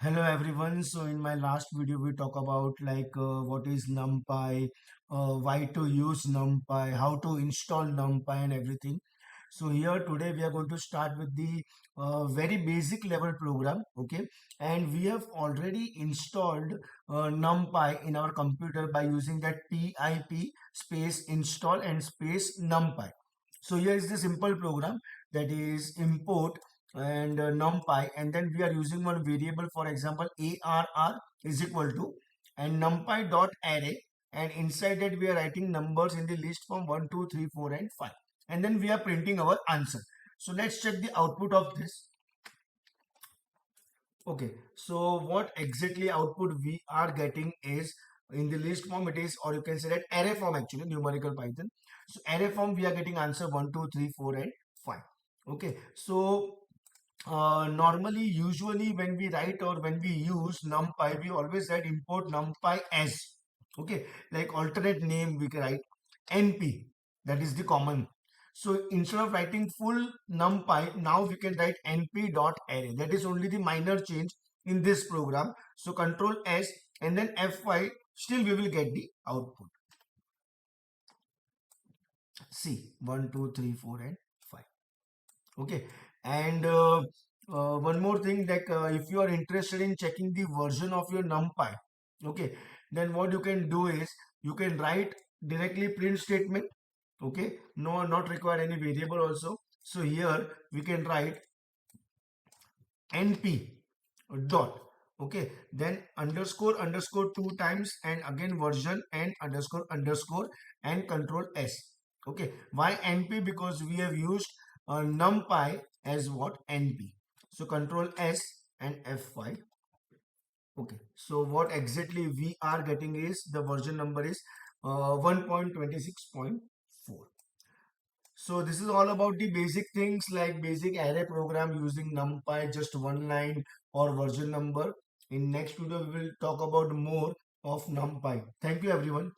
Hello everyone. So in my last video we talk about what is Numpy, why to use Numpy, how to install Numpy and everything. So here today we are going to start with the very basic level program, okay? And we have already installed Numpy in our computer by using that pip space install and space Numpy. So here is the simple program, that is import and numpy, and then we are using one variable, for example arr is equal to and numpy dot array, and inside that we are writing numbers in the list from 1 2 3 4 and 5, and then we are printing our answer. So let's check the output of this. Okay, so what exactly output we are getting is, in the list form it is, or you can say that array form, actually numerical Python. So array form we are getting answer 1 2 3 4 and 5. Okay, so normally, usually when we write or when we use numpy, we always write import numpy as, okay, like alternate name we can write np, that is the common. So instead of writing full numpy, now we can write np dot array. That is only the minor change in this program. So control s and then f5, still we will get the output. See 1 2 3 4 and 5. Okay, and one more thing, if you are interested in checking the version of your numpy, okay, then what you can do is you can write directly print statement. Okay, no, not require any variable also. So here we can write np dot, okay, then underscore underscore two times, and again version and underscore underscore and control s. Okay, why np? Because we have used numpy as what, np. So control s and f5. Okay, so what exactly we are getting is the version number is 1.26.4. So this is all about the basic things like basic array program using numpy, just one line or version number. In next video we will talk about more of numpy. Thank you everyone.